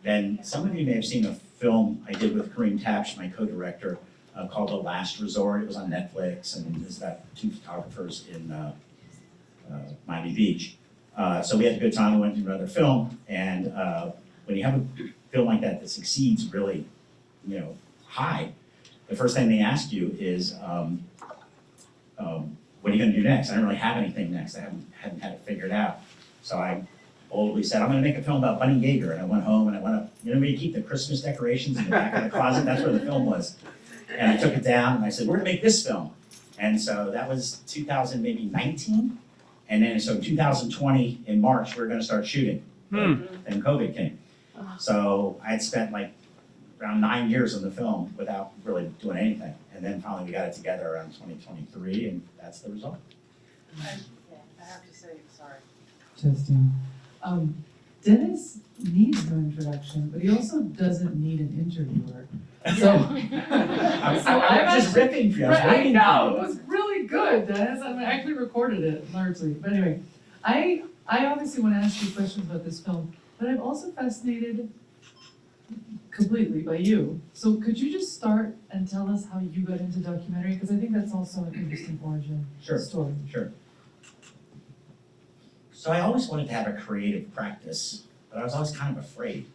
Then some of you may have seen a film I did with Kareem Tabsch, my co-director, called The Last Resort. It was on Netflix, and it was about 2 photographers in Miami Beach. So we had a good time. We went to another film, and when you have a film like that that succeeds really, high, the first thing they ask you is, what are you going to do next? I don't really have anything next. I hadn't had it figured out. So I boldly said, I'm going to make a film about Bunny Yeager. And I went home and I went up, where you keep the Christmas decorations in the back of the closet? That's where the film was. And I took it down and I said, we're going to make this film. And so that was 2019. And then so 2020 in March, we were going to start shooting. Then COVID came. So I had spent like around 9 years on the film without really doing anything. And then finally we got it together around 2023, and that's the result. I have to say, sorry. Justin. Dennis needs no introduction, but he also doesn't need an interviewer. So, I'm just ripping for you. I know, it was really good, Dennis. I actually recorded it largely. But anyway, I obviously want to ask you questions about this film, but I'm also fascinated completely by you. So could you just start and tell us how you got into documentary? Because I think that's also an interesting origin story. Sure. So I always wanted to have a creative practice, but I was always kind of afraid.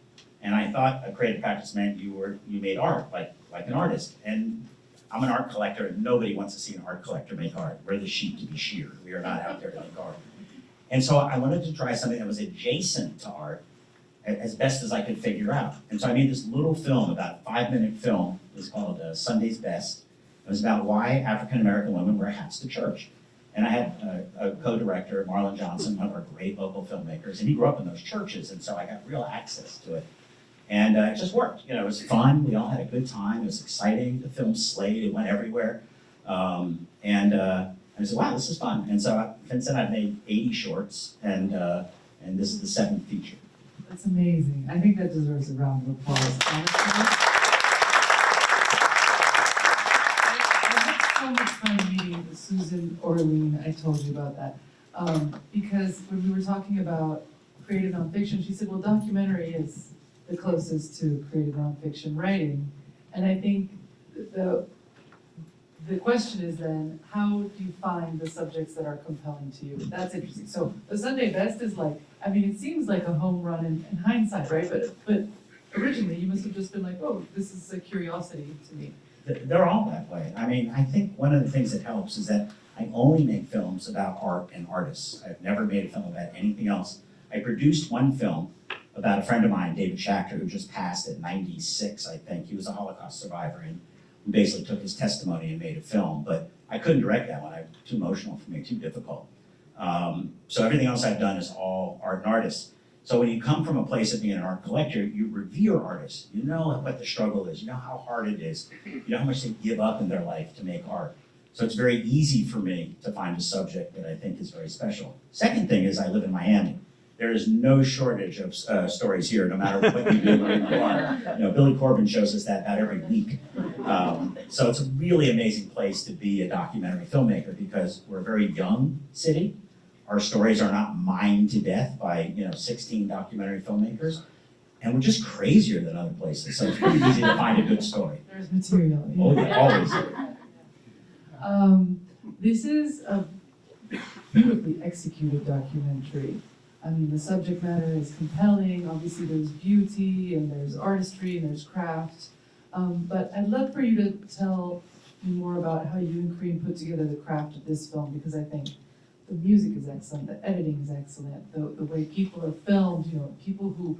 And I thought a creative practice meant you made art, like an artist. And I'm an art collector, and nobody wants to see an art collector make art. We're the sheep to be sheared. We are not out there to make art. And so I wanted to try something that was adjacent to art, as best as I could figure out. And so I made this little film, about a 5-minute film. It was called Sunday's Best. It was about why African-American women wear hats to church. And I had a co-director, Marlon Johnson, one of our great local filmmakers, and he grew up in those churches, and so I got real access to it. And it just worked. It was fun. We all had a good time. It was exciting. The film slayed. It went everywhere. And I said, wow, this is fun. And so since then I've made 80 shorts, and this is the 7th feature. That's amazing. I think that deserves a round of applause. Honestly. I had so much fun meeting Susan Orlean. I told you about that. Because when we were talking about creative nonfiction, she said, well, documentary is the closest to creative nonfiction writing. And I think the question is then, how do you find the subjects that are compelling to you? That's interesting. So the Sunday Best is like, it seems like a home run in hindsight, right? But originally you must have just been like, oh, this is a curiosity to me. They're all that way. I think one of the things that helps is that I only make films about art and artists. I've never made a film about anything else. I produced one film about a friend of mine, David Schachter, who just passed at 96, I think. He was a Holocaust survivor, and we basically took his testimony and made a film, but I couldn't direct that one. Too emotional for me, too difficult. So everything else I've done is all art and artists. So when you come from a place of being an art collector, you revere artists. You know what the struggle is. You know how hard it is. You know how much they give up in their life to make art. So it's very easy for me to find a subject that I think is very special. Second thing is I live in Miami. There is no shortage of stories here, no matter what you do where you are. Billy Corbin shows us that about every week. So it's a really amazing place to be a documentary filmmaker because we're a very young city. Our stories are not mined to death by 16 documentary filmmakers, and we're just crazier than other places. So it's pretty easy to find a good story. There's material. Yeah. Oh, yeah, always. This is a beautifully executed documentary. The subject matter is compelling. Obviously, there's beauty, and there's artistry, and there's craft. But I'd love for you to tell me more about how you and Kareem put together the craft of this film, because I think the music is excellent, the editing is excellent, the way people are filmed, people who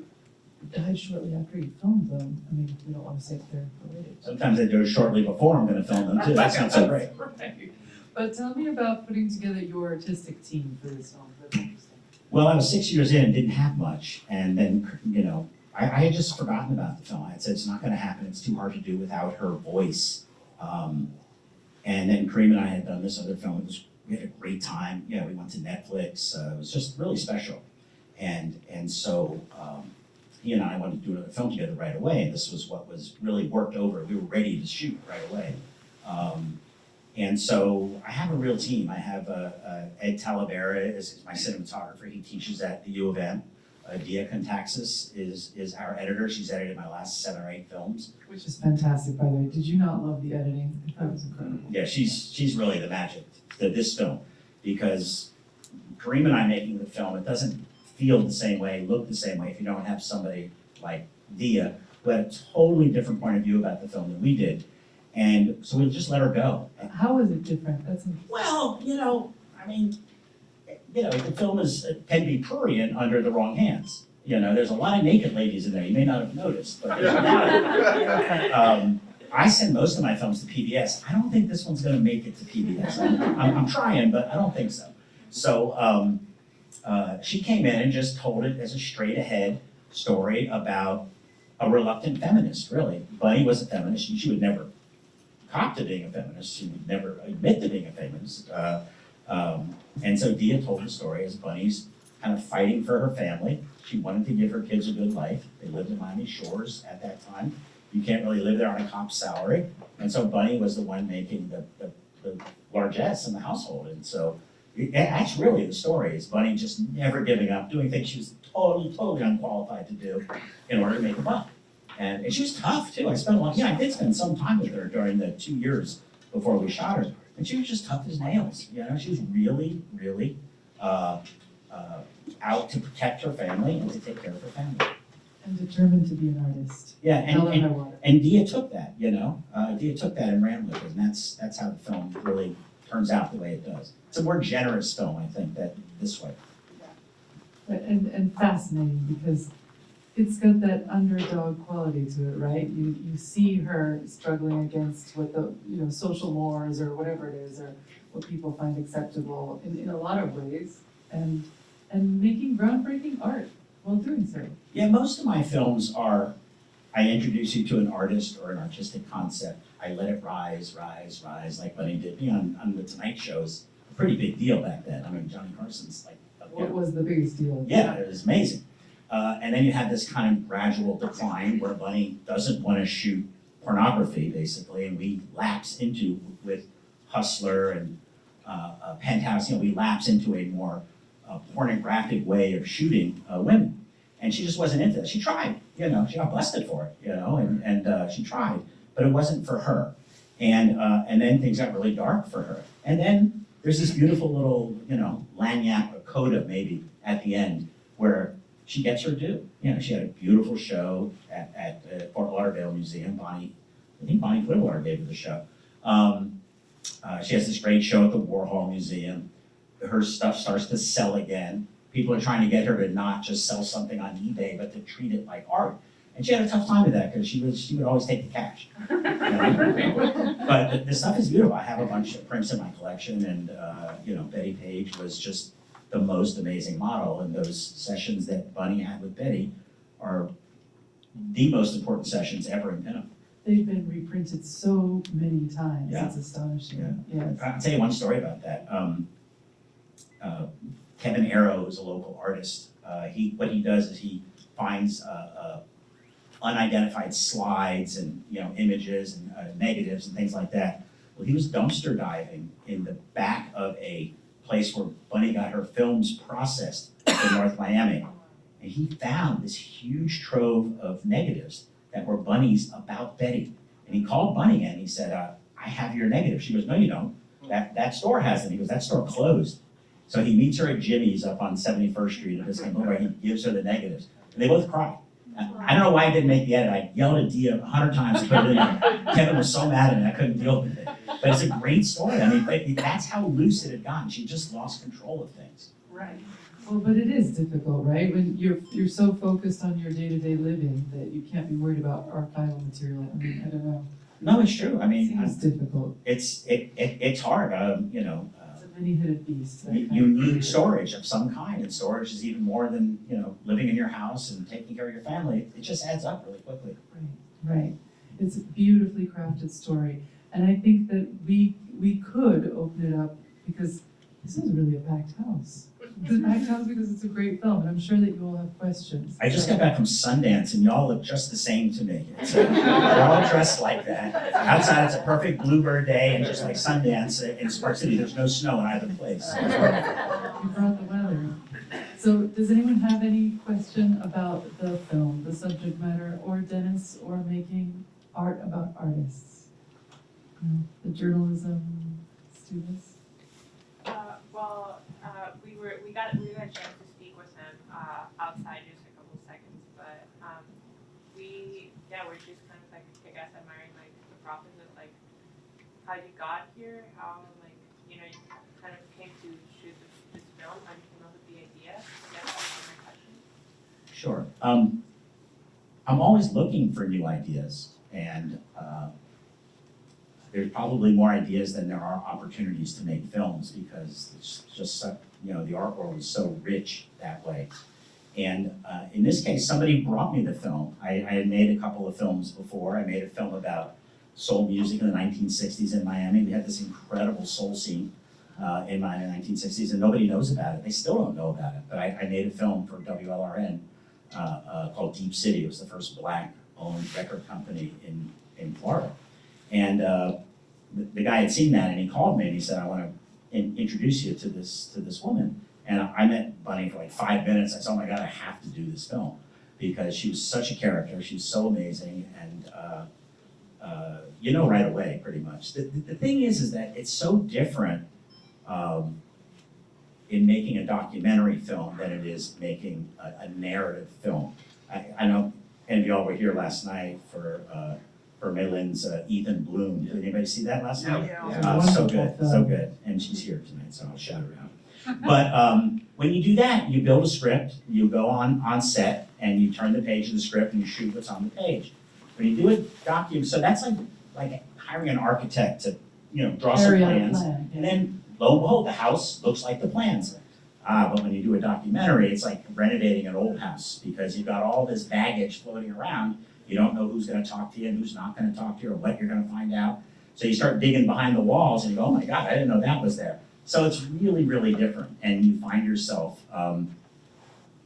died shortly after you filmed them. We don't want to say if they're related. Sometimes they do it shortly before I'm going to film them, too. That sounds so great. Right. But tell me about putting together your artistic team for this film. Well, I was 6 years in and didn't have much, and then, I had just forgotten about the film. I had said, it's not going to happen, it's too hard to do without her voice. And then Kareem and I had done this other film. We had a great time. We went to Netflix. It was just really special. And so he and I wanted to do another film together right away, and this was what was really worked over. We were ready to shoot right away. And so I have a real team. I have Ed Talavera is my cinematographer. He teaches at the U of M. Dia Contaxis is our editor. She's edited my last 7 or 8 films. Which is fantastic, by the way. Did you not love the editing? I thought it was incredible. Yeah, she's really the magic to this film, because Kareem and I making the film, it doesn't feel the same way, look the same way if you don't have somebody like Dia who had a totally different point of view about the film than we did. And so we just let her go. How was it different? Well, I mean, the film can be prurient under the wrong hands. There's a lot of naked ladies in there. You may not have noticed, but there's a lot. I send most of my films to PBS. I don't think this one's going to make it to PBS. I'm trying, but I don't think so. So she came in and just told it as a straight-ahead story about a reluctant feminist, really. Bunny was a feminist. She would never cop to being a feminist. She would never admit to being a feminist. And so Dia told the story as Bunny's kind of fighting for her family. She wanted to give her kids a good life. They lived in Miami Shores at that time. You can't really live there on a cop's salary. And so Bunny was the one making the largesse in the household. And so that's really the story, is Bunny just never giving up, doing things she was totally unqualified to do in order to make a buck. And she was tough too. I did spend some time with her during the 2 years before we shot her. And she was just tough as nails. She was really, really out to protect her family and to take care of her family. And determined to be an artist. Yeah, and Dia took that, Dia took that and ran with it, and that's how the film really turns out the way it does. It's a more generous film, I think, that this way. And fascinating, because it's got that underdog quality to it, right? You see her struggling against what the social mores or whatever it is, or what people find acceptable in a lot of ways, and making groundbreaking art while doing so. Yeah, most of my films are, I introduce you to an artist or an artistic concept. I let it rise, like Bunny did. On the Tonight Show is a pretty big deal back then. I mean, Johnny Carson's like, What was the biggest deal? Yeah, it was amazing. And then you have this kind of gradual decline where Bunny doesn't want to shoot pornography, basically, and we lapse into, with Hustler and Penthouse, we lapse into a more pornographic way of shooting women. And she just wasn't into it. She tried, she got busted for it, and she tried, but it wasn't for her. And then things got really dark for her. And then there's this beautiful little, lagniappe, a coda maybe, at the end, where she gets her due. She had a beautiful show at Fort Lauderdale Museum. I think Bonnie Whitwater gave her the show. She has this great show at the Warhol Museum. Her stuff starts to sell again. People are trying to get her to not just sell something on eBay, but to treat it like art. And she had a tough time with that, because she would always take the cash. But the stuff is beautiful. I have a bunch of prints in my collection, and Betty Page was just the most amazing model, and those sessions that Bunny had with Betty are the most important sessions ever in pinup. They've been reprinted so many times. Yeah. It's astonishing. Yeah. Yes. I'll tell you one story about that. Kevin Arrow is a local artist. What he does is he finds unidentified slides and images and negatives and things like that. Well, he was dumpster diving in the back of a place where Bunny got her films processed in North Miami, and he found this huge trove of negatives that were Bunny's about Betty. And he called Bunny in. He said, "I have your negative." She goes, "No, you don't. That store has them." He goes, "That store closed." So he meets her at Jimmy's up on 71st Street, and just came over. He gives her the negatives, and they both cry. I don't know why I didn't make the edit. I yelled at Dia 100 times to put it in there. Kevin was so mad at me, I couldn't deal with it. But it's a great story. I mean, that's how loose it had gotten. She just lost control of things. Right. Well, but it is difficult, right? When you're so focused on your day-to-day living that you can't be worried about archival material. I mean, I don't know. No, it's true. I mean, It's difficult. it's hard. It's a many-headed beast. You need storage of some kind, and storage is even more than living in your house and taking care of your family. It just adds up really quickly. Right. It's a beautifully crafted story, and I think that we could open it up, because this is really a packed house. It's a packed house because it's a great film, and I'm sure that you all have questions. I just got back from Sundance, and y'all look just the same to me. We're all dressed like that. Outside, it's a perfect bluebird day, and just like Sundance in Spark City, there's no snow in either place. You brought the weather. So does anyone have any question about the film, the subject matter, or Dennis, or making art about artists? No, the journalism students? We got a chance to speak with him outside just a couple seconds, but we're just kind of like, I guess, admiring like the process of like how you got here, how like you kind of came to shoot this film, how you came up with the idea. Yeah, that's my question. Sure. I'm always looking for new ideas, and there's probably more ideas than there are opportunities to make films because it's just the art world is so rich that way. And in this case, somebody brought me the film. I had made a couple of films before. I made a film about soul music in the 1960s in Miami. We had this incredible soul scene in Miami in the 1960s, and nobody knows about it. They still don't know about it. But I made a film for WLRN called Deep City. It was the first Black-owned record company in Florida. And the guy had seen that, and he called me and he said, "I want to introduce you to this woman." And I met Bunny for like 5 minutes. I said, "Oh my God, I have to do this film," because she was such a character. She was so amazing, and right away, pretty much. The thing is that it's so different in making a documentary film than it is making a narrative film. I know any of y'all were here last night for Malin's Ethan Bloom. Did anybody see that last night? So good. And she's here tonight, so I'll shout her out. But when you do that, you build a script, you go on set, and you turn the page of the script and you shoot what's on the page. When you do a document, so that's like hiring an architect to draw some plans, and then lo and behold, the house looks like the plans. But when you do a documentary, it's like renovating an old house because you've got all this baggage floating around. You don't know who's going to talk to you and who's not going to talk to you or what you're going to find out. So you start digging behind the walls and you go, "Oh my God, I didn't know that was there." So it's really, really different, and you find yourself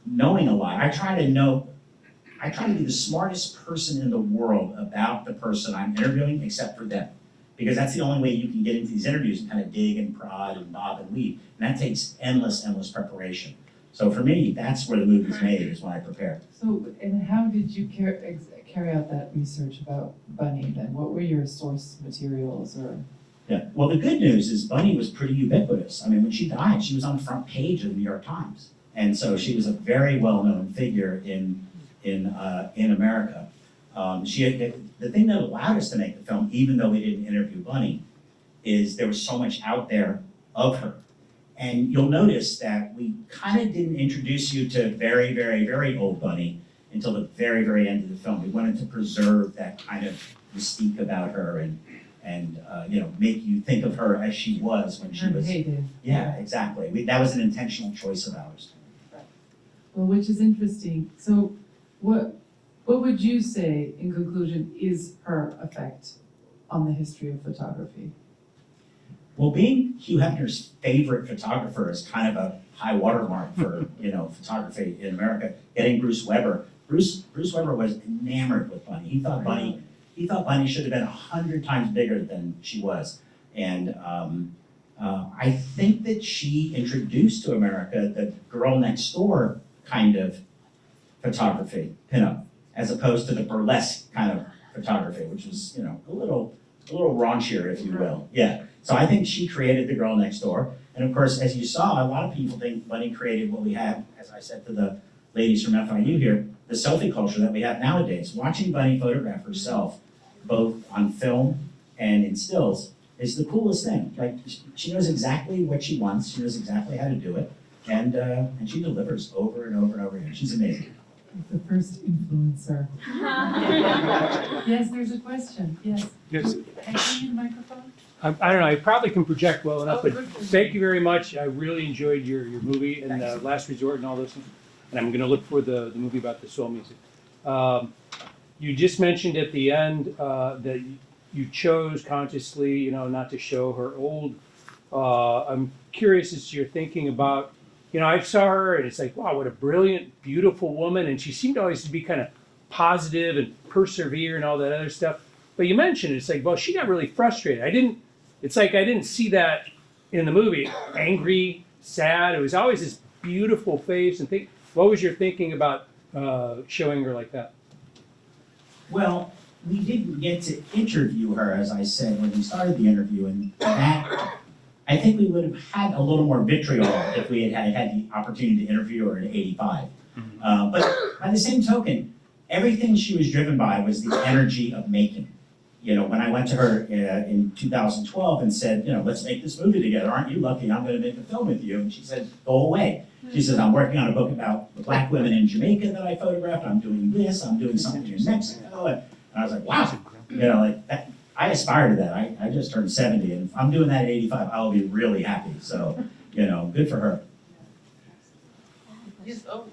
knowing a lot. I try to be the smartest person in the world about the person I'm interviewing, except for them, because that's the only way you can get into these interviews and kind of dig and prod and bob and weave, and that takes endless preparation. So for me, that's where the movie's made, is when I prepare. So, and how did you carry out that research about Bunny then? What were your source materials or? Yeah, well, the good news is Bunny was pretty ubiquitous. I mean, when she died, she was on the front page of the New York Times. And so she was a very well-known figure in America. The thing that allowed us to make the film, even though we didn't interview Bunny, is there was so much out there of her. And you'll notice that we kind of didn't introduce you to very, very, very old Bunny until the very, very end of the film. We wanted to preserve that kind of mystique about her and make you think of her as she was when she was. Yeah, exactly. That was an intentional choice of ours. Well, which is interesting. So what would you say, in conclusion, is her effect on the history of photography? Well, being Hugh Hefner's favorite photographer is kind of a high watermark for photography in America. Getting Bruce Weber. Bruce Weber was enamored with Bunny. He thought Bunny should have been 100 times bigger than she was. And I think that she introduced to America the girl next door kind of photography, pinup, as opposed to the burlesque kind of photography, which was, a little raunchier, if you will. Yeah. So I think she created the girl next door. And of course, as you saw, a lot of people think Bunny created what we have, as I said to the ladies from FIU here, the selfie culture that we have nowadays. Watching Bunny photograph herself, both on film and in stills, is the coolest thing. Like, she knows exactly what she wants. She knows exactly how to do it. And she delivers over and over and over again. She's amazing. The first influencer. Yes, there's a question. Yes. Yes. Can you need a microphone? I don't know, I probably can project well enough, but good. thank you very much. I really enjoyed your movie and Last Resort and all those things. And I'm gonna look for the movie about the soul music. You just mentioned at the end that you chose consciously, not to show her old. I'm curious as to your thinking about, I saw her and it's like, wow, what a brilliant, beautiful woman. And she seemed always to be kind of positive and persevere and all that other stuff. But you mentioned it's like, well, she got really frustrated. I didn't see that in the movie. Angry, sad. It was always this beautiful face and think, what was your thinking about showing her like that? Well, we didn't get to interview her, as I said, when we started the interview, and that, I think we would have had a little more vitriol if we had the opportunity to interview her in '85. But by the same token, everything she was driven by was the energy of making. You know, when I went to her in 2012 and said, you know, let's make this movie together, aren't you lucky I'm gonna make a film with you? And she said, go away. She says, I'm working on a book about the black women in Jamaica that I photographed, I'm doing this, I'm doing something in Mexico. And I was like, wow, you know, like that, I aspire to that. I just turned 70, and if I'm doing that at 85, I will be really happy. So, you know, good for her. Yes, oh,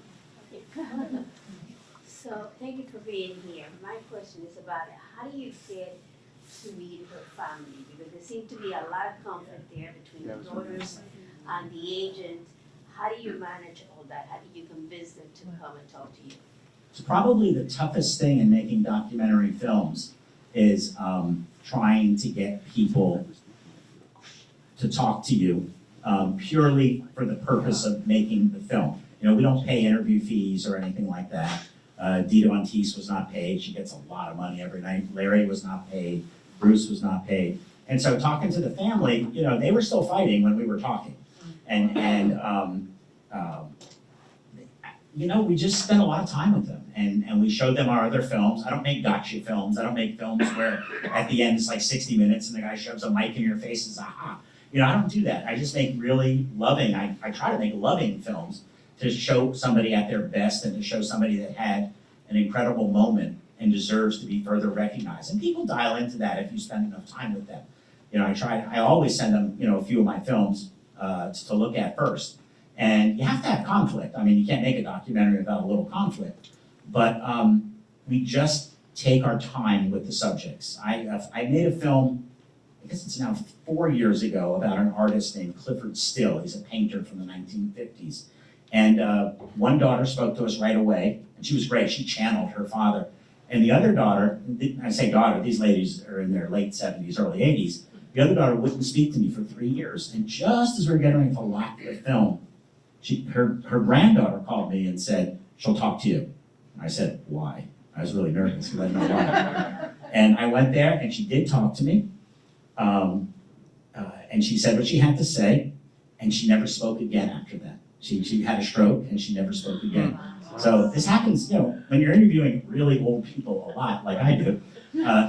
So, thank you for being here. My question is about how do you get to meet her family? Because there seems to be a lot of conflict there between the daughters and the agent. How do you manage all that? How do you convince them to come and talk to you? It's probably the toughest thing in making documentary films is trying to get people to talk to you purely for the purpose of making the film. You know, we don't pay interview fees or anything like that. Dita Monteith was not paid. She gets a lot of money every night. Larry was not paid. Bruce was not paid. And so talking to the family, you know, they were still fighting when we were talking. You know, we just spent a lot of time with them, and we showed them our other films. I don't make gotcha films. I don't make films where at the end it's like 60 minutes and the guy shoves a mic in your face and says, aha. You know, I don't do that. I just make really loving, I try to make loving films to show somebody at their best and to show somebody that had an incredible moment and deserves to be further recognized. And people dial into that if you spend enough time with them. You know, I always send them, you know, a few of my films to look at first. And you have to have conflict. I mean, you can't make a documentary without a little conflict. But we just take our time with the subjects. I made a film, I guess it's now 4 years ago, about an artist named Clifford Still. He's a painter from the 1950s. And one daughter spoke to us right away, and she was great. She channeled her father. And the other daughter, I say daughter, these ladies are in their late 70s, early 80s. The other daughter wouldn't speak to me for 3 years. And just as we were getting ready to lock the film, her granddaughter called me and said, she'll talk to you. I said, why? I was really nervous because I didn't know why. And I went there and she did talk to me. And she said what she had to say, and she never spoke again after that. She had a stroke and she never spoke again. So this happens, you know, when you're interviewing really old people a lot, like I do,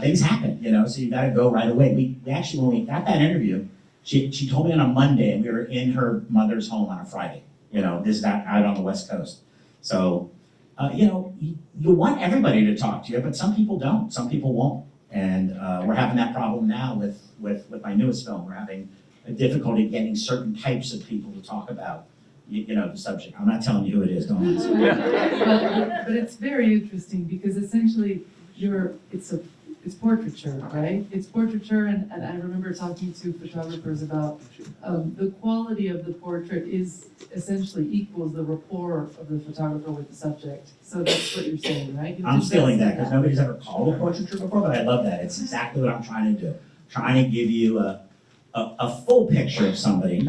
things happen, you know, so you gotta go right away. We actually, when we got that interview, she told me on a Monday and we were in her mother's home on a Friday. You know, this is out on the West Coast. So, you know, you want everybody to talk to you, but some people don't, some people won't. And we're having that problem now with my newest film. We're having a difficulty getting certain types of people to talk about, you know, the subject. I'm not telling you who it is, don't ask me. But it's very interesting because essentially it's portraiture, right? It's portraiture, and I remember talking to photographers about the quality of the portrait is essentially equals the rapport of the photographer with the subject. So that's what you're saying, right? I'm stealing that because nobody's ever called a portraiture before, but I love that. It's exactly what I'm trying to do. Trying to give you a full picture of somebody.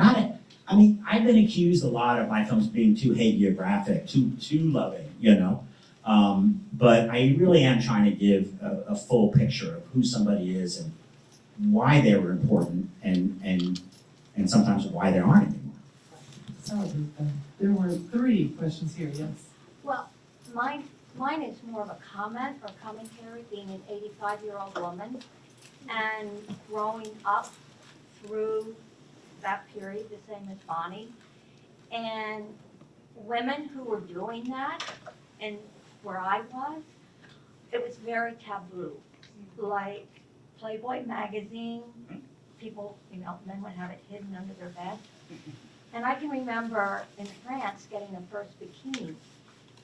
I mean, I've been accused a lot of my films being too hagiographic, too loving, you know? But I really am trying to give a full picture of who somebody is and why they were important and sometimes why they aren't anymore. Sorry, there were 3 questions here, yes. Well, mine is more of a comment or commentary, being an 85-year-old woman and growing up through that period, the same as Bonnie. And women who were doing that, and where I was, it was very taboo. Like Playboy magazine, people, you know, men would have it hidden under their bed. And I can remember in France getting the first bikini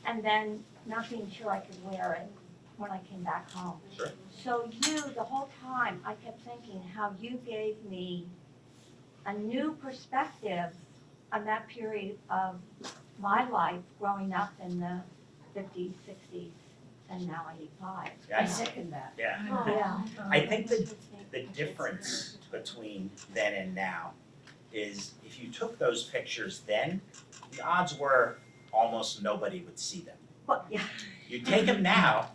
and then not being sure I could wear it when I came back home. Sure. So you, the whole time, I kept thinking how you gave me a new perspective on that period of my life growing up in the 50s, 60s, and now 85. I second that. Yeah. Yeah. I think the difference between then and now is if you took those pictures then, the odds were almost nobody would see them. But, yeah, You take them now,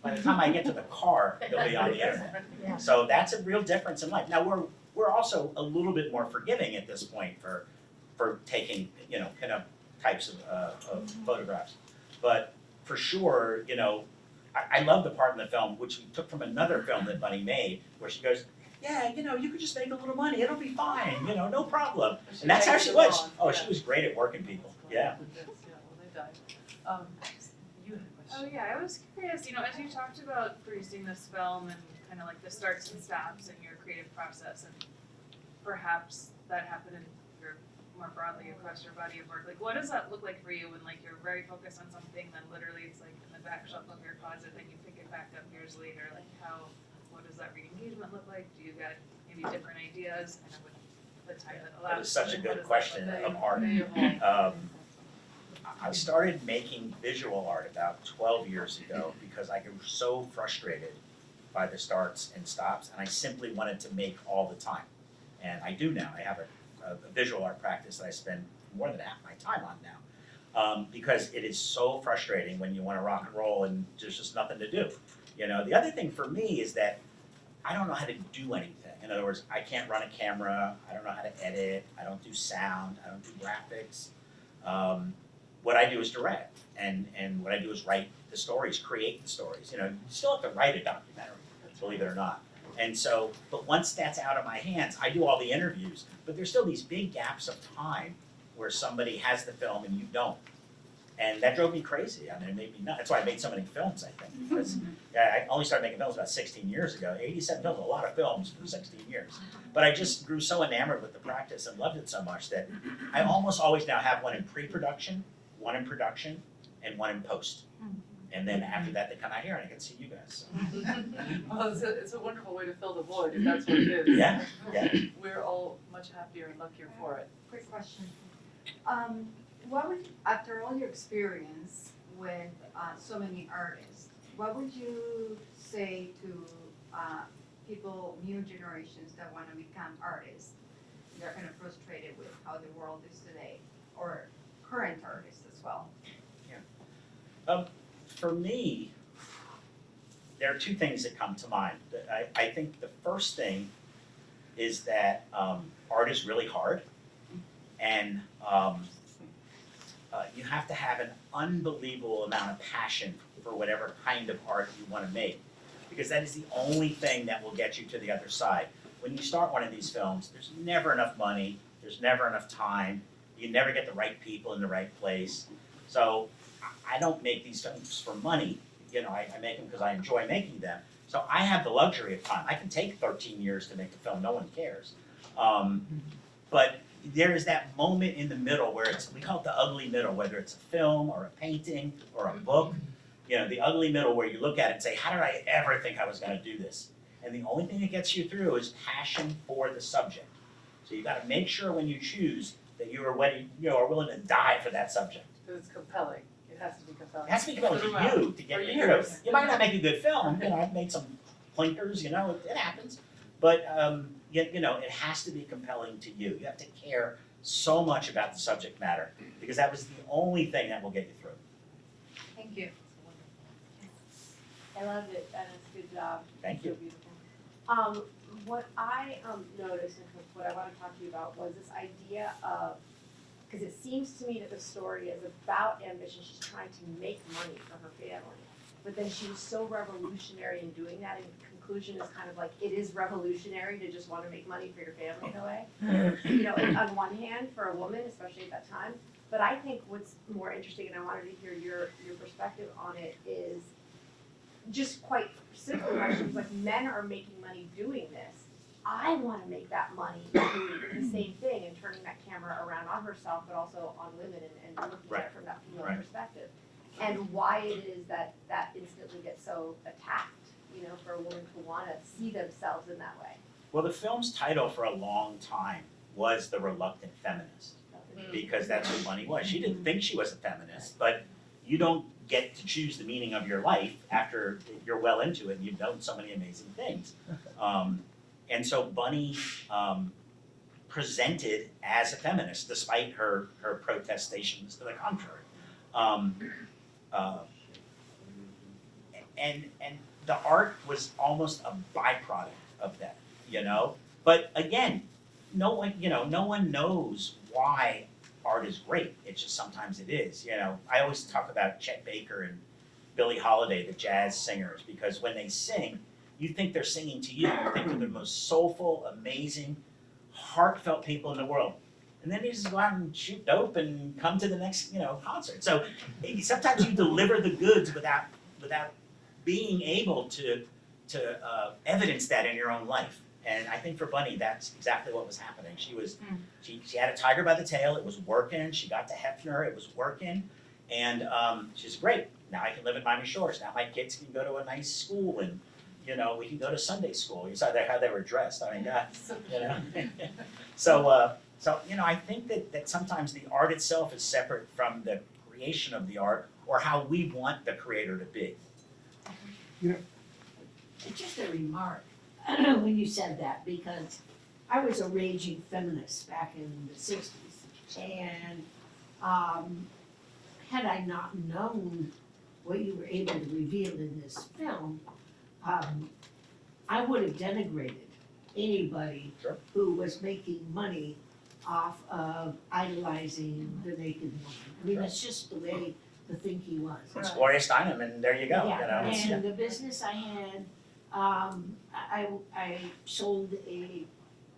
by the time I get to the car, they'll be on the internet. Yeah. So that's a real difference in life. Now, we're also a little bit more forgiving at this point for taking, pinup types of photographs. But for sure, I love the part in the film, which we took from another film that Bunny made, where she goes, yeah, you could just make a little money, it'll be fine, no problem. And that's how she was. Oh, she was great at working people, yeah. Yeah, well, they died. You had a Oh question. yeah, I was curious, as you talked about producing this film and kind of like the starts and stops in your creative process, and perhaps that happened in your more broadly across your body of work. Like, what does that look like for you when like you're very focused on something, then literally it's like in the back shelf of your closet, then you pick it back up years later? Like, what does that re-engagement look like? Do you get maybe different ideas? Kind of with the time that allows. That is such a What good does that question look like? of art. They evolve. I started making visual art about 12 years ago because I was so frustrated by the starts and stops, and I simply wanted to make all the time. And I do now. I have a visual art practice that I spend more than half my time on now, because it is so frustrating when you want to rock and roll and there's just nothing to do. The other thing for me is that I don't know how to do anything. In other words, I can't run a camera. I don't know how to edit. I don't do sound. I don't do graphics. What I do is direct, and what I do is write the stories, create the stories. You still have to write a documentary, believe it or not. And so, but once that's out of my hands, I do all the interviews. But there's still these big gaps of time where somebody has the film and you don't. And that drove me crazy. I mean, it made me nuts. That's why I made so many films, I think. Because I only started making films about 16 years ago. 87 films, a lot of films for 16 years. But I just grew so enamored with the practice and loved it so much that I almost always now have one in pre-production, one in production, and one in post. And then after that, they come out here and I can see you guys. Well, it's a wonderful way to fill the void, if that's what it is. Yeah, yeah. We're all much happier and luckier for it. Quick question. What would, after all your experience with so many artists, what would you say to people, new generations that want to become artists? They're kind of frustrated with how the world is today, or current artists as well. For me, there are two things that come to mind. I think the first thing is that art is really hard, and you have to have an unbelievable amount of passion for whatever kind of art you want to make, because that is the only thing that will get you to the other side. When you start one of these films, there's never enough money, there's never enough time, you never get the right people in the right place. So I don't make these films for money, I make them because I enjoy making them. So I have the luxury of time. I can take 13 years to make a film, no one cares. But there is that moment in the middle where we call it the ugly middle, whether it's a film or a painting or a book, the ugly middle where you look at it and say, how did I ever think I was gonna do this? And the only thing that gets you through is passion for the subject. So you gotta make sure when you choose that you are willing to die for that subject. Because it's compelling. It has to be compelling. It has to be compelling to you to get For you years. through. You might not make a good film, I've made some plinkers, it happens. But, it has to be compelling to you. You have to care so much about the subject matter, because that was the only thing that will get you through. Thank you. I loved it, Dennis, good job. Thank you. So beautiful. What I noticed and what I want to talk to you about was this idea of, because it seems to me that the story is about ambition. She's trying to make money for her family, but then she was so revolutionary in doing that, and the conclusion is kind of like, it is revolutionary to just want to make money for your family in a way. On one hand, for a woman, especially at that time, but I think what's more interesting, and I wanted to hear your perspective on it, is just quite simple questions, like, men are making money doing this. I want to make that money doing the same thing and turning that camera around on herself, but also on women and looking at it from that female Right. perspective. And why it is that instantly gets so attacked, for a woman to want to see themselves in that way. Well, the film's title for a long time was The Reluctant Feminist, because that's who Bunny was. She didn't think she was a feminist, but you don't get to choose the meaning of your life after you're well into it and you've done so many amazing things. And so Bunny presented as a feminist, despite her protestations to the contrary. And the art was almost a byproduct of that, you know? But again, no one knows why art is great. It's just sometimes it is, you know? I always talk about Chet Baker and Billie Holiday, the jazz singers, because when they sing, you think they're singing to you. You think they're the most soulful, amazing, heartfelt people in the world. And then you just go out and shoot dope and come to the next, concert. So sometimes you deliver the goods without being able to evidence that in your own life. And I think for Bunny, that's exactly what was happening. She had a tiger by the tail. It was working. She got to Hefner. It was working. And she's great. Now I can live in Miami Shores. Now my kids can go to a nice school, and we can go to Sunday school. You saw how they were dressed. I mean, So I think that sometimes the art itself is separate from the creation of the art, or how we want the creator to be. Just a remark when you said that, because I was a raging feminist back in the 60s. And had I not known what you were able to reveal in this film, I would have denigrated anybody Sure. who was making money off of idolizing the naked woman. I mean, that's just the way the thinking was. It's Gloria Steinem, and there you go. Yeah, It's- and the business I had, I sold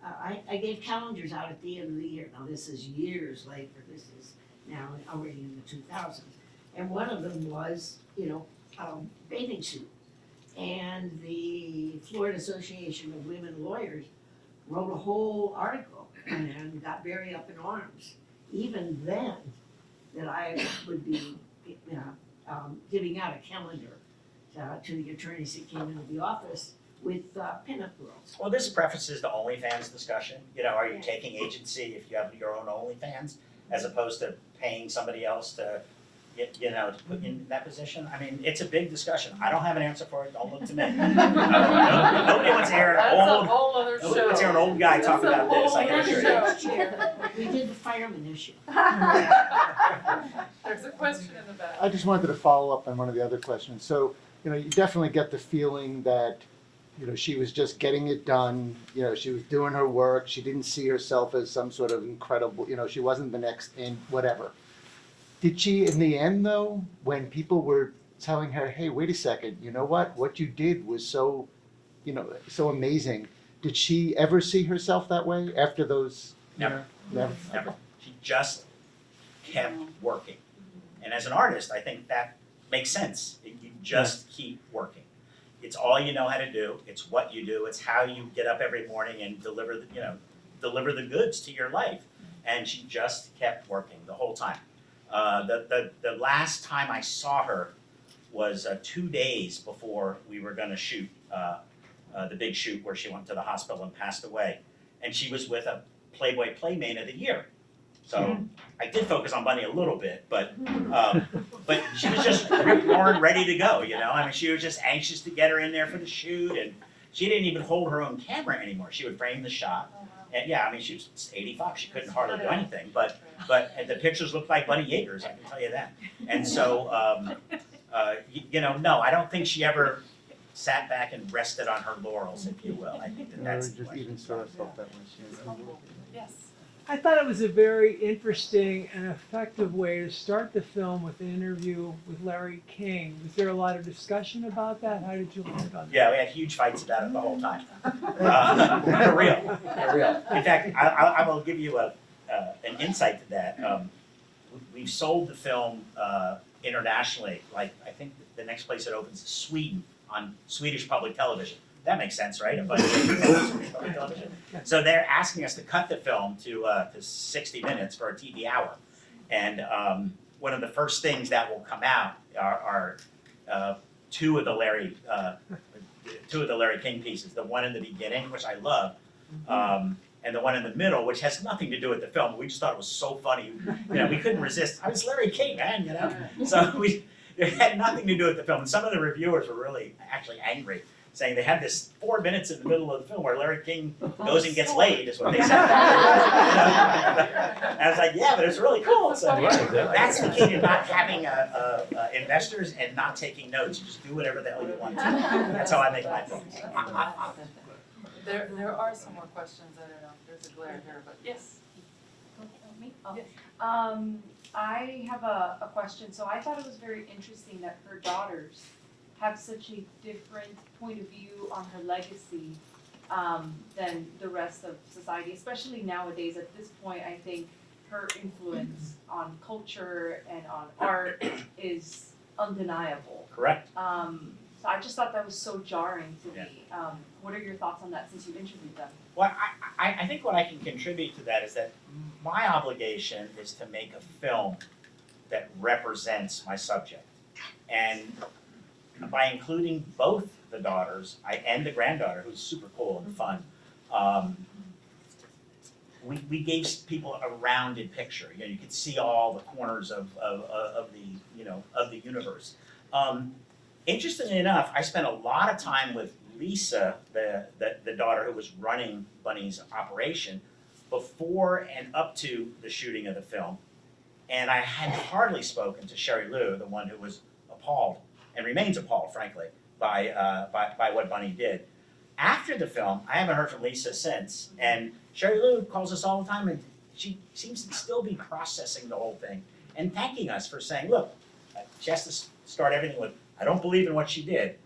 I gave calendars out at the end of the year. Now, this is years later, this is now already in the 2000s. And one of them was, bathing suit. And the Florida Association of Women Lawyers wrote a whole article and got very up in arms, even then, that I would be, giving out a calendar to the attorneys that came into the office with pinup girls. Well, this prefaces the OnlyFans discussion. Are you taking agency if you have your own OnlyFans, as opposed to paying somebody else to put you in that position? I mean, it's a big discussion. I don't have an answer for it. Don't look to me. Nobody wants to hear That's a whole other show. Nobody wants to hear an old guy talk That's a about this. I whole can other assure you. show. Next year, we did the fireman issue. There's a question in the back. I just wanted to follow up on one of the other questions. So, you definitely get the feeling that, she was just getting it done. She was doing her work. She didn't see herself as some sort of incredible, she wasn't the next in whatever. Did she, in the end though, when people were telling her, hey, wait a second, you know what you did was so, so amazing. Did she ever see herself that way after those? Never. Never. Never. She just kept working. And as an artist, I think that makes sense. You just keep working. It's all you know how to do. It's what you do. It's how you get up every morning and deliver the goods to your life. And she just kept working the whole time. The last time I saw her was 2 days before we were going to shoot the big shoot where she went to the hospital and passed away. And she was with a Playboy Playmate of the Year. So I did focus on Bunny a little bit, but she was just rip-roaring, ready to go, I mean, she was just anxious to get her in there for the shoot, and she didn't even hold her own camera anymore. She would frame the shot. And yeah, I mean, she was 85. She couldn't hardly do anything, but the pictures looked like Bunny Yeager's, I can tell you that. And so, no, I don't think she ever sat back and rested on her laurels, if you will. I think that's the just question. even saw herself that way. Yes. I thought it was a very interesting and effective way to start the film with an interview with Larry King. Was there a lot of discussion about that? How did you land on that? Yeah, we had huge fights about it the whole time. They're real. They're real. In fact, I will give you an insight to that. We've sold the film internationally. Like, I think the next place it opens is Sweden, on Swedish public television. That makes sense, right? A bunch of Swedish public television. So they're asking us to cut the film to 60 minutes for a TV hour. And one of the first things that will come out are two of the Larry King pieces. The one in the beginning, which I love, and the one in the middle, which has nothing to do with the film. We just thought it was so funny. We couldn't resist. I was Larry King, man, So it had nothing to do with the film. And some of the reviewers were really actually angry saying they have this 4 minutes in the middle of the film where Larry King goes and gets laid, is what they said. And I was like, yeah, but it's really cool. So that's the key to not having investors and not taking notes. You just do whatever the hell you want to. That's how I make my films. There are some more questions, I don't know, there's a glare here, but yes. Yes. I have a question. So I thought it was very interesting that her daughters have such a different point of view on her legacy than the rest of society, especially nowadays. At this point, I think her influence on culture and on art is undeniable. Correct. So I just thought that was so jarring to me. What are your thoughts on that since you interviewed them? Well, I think what I can contribute to that is that my obligation is to make a film that represents my subject. And by including both the daughters and the granddaughter, who's super cool and fun, we gave people a rounded picture. You know, you could see all the corners of the universe. Interestingly enough, I spent a lot of time with Lisa, the daughter who was running Bunny's operation, before and up to the shooting of the film. And I had hardly spoken to Sherry Lou, the one who was appalled, and remains appalled, frankly, by what Bunny did. After the film, I haven't heard from Lisa since, and Sherry Lou calls us all the time, and she seems to still be processing the whole thing and thanking us for saying, look, she has to start everything with, I don't believe in what she did,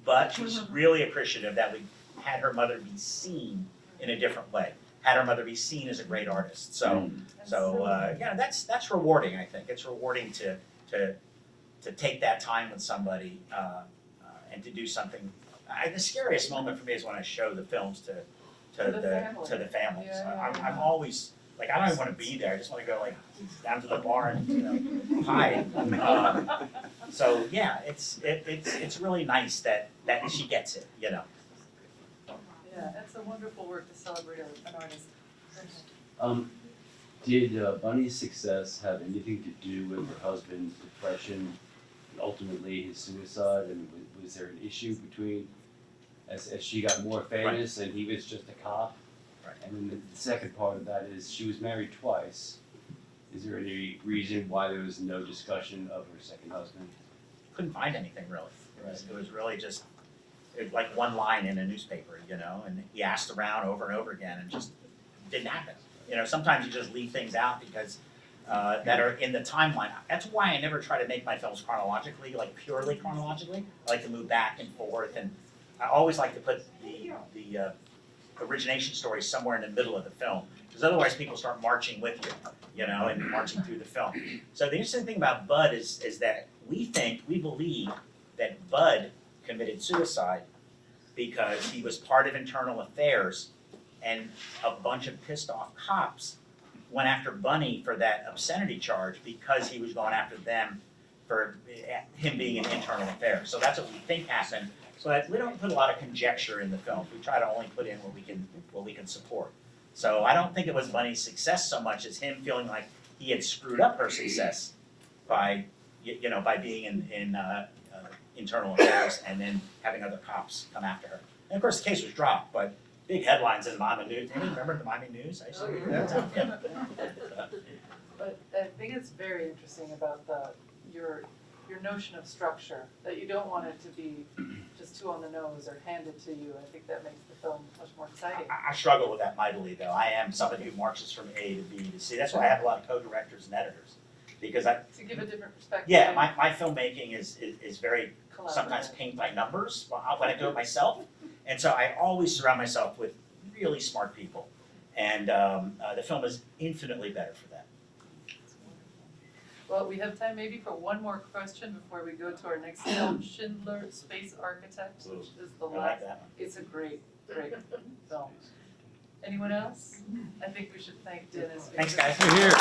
but she's really appreciative that we had her mother be seen in a different way, had her mother be seen as a great artist. So yeah, that's rewarding. I think it's rewarding to take that time with somebody and to do something. The scariest moment for me is when I show the films to the families. Yeah. I'm always like, I don't even want to be there. I just want to go like down to the bar and hide. So yeah, it's really nice that she gets it. Yeah, it's a wonderful work to celebrate an artist. Did Bunny's success have anything to do with her husband's depression and ultimately his suicide? And was there an issue between, as she got more famous and he was just a cop? Right. And then the second part of that is she was married twice. Is there any reason why there was no discussion of her second husband? Couldn't find anything really. It was really just like one line in a newspaper, and he asked around over and over again and just didn't happen. Sometimes you just leave things out because that are in the timeline. That's why I never try to make my films chronologically, like purely chronologically. I like to move back and forth, and I always like to put the origination story somewhere in the middle of the film, because otherwise people start marching with you, and marching through the film. So the interesting thing about Bud is that we believe that Bud committed suicide because he was part of internal affairs and a bunch of pissed off cops went after Bunny for that obscenity charge because he was going after them for him being in internal affairs. So that's what we think happened. So that we don't put a lot of conjecture in the film. We try to only put in what we can support. So I don't think it was Bunny's success so much as him feeling like he had screwed up her success by being in internal affairs and then having other cops come after her. And of course the case was dropped, but big headlines in the Miami News. Anyone remember the Miami News? I used to read that. Yeah. But I think it's very interesting about your notion of structure, that you don't want it to be just too on the nose or handed to you. I think that makes the film much more exciting. I struggle with that mightily, though. I am somebody who marches from A to B to C. That's why I have a lot of co-directors and editors, because To give a different perspective. yeah, my filmmaking is very Collaborative. sometimes paint by numbers when I do it myself, and so I always surround myself with really smart people, and the film is infinitely better for that. That's wonderful. Well, we have time maybe for one more question before we go to our next film, Schindler, Space Architect, which is the I like last. that one. It's a great film. Anyone else? I think we should thank Dennis. Thanks, guys. Here.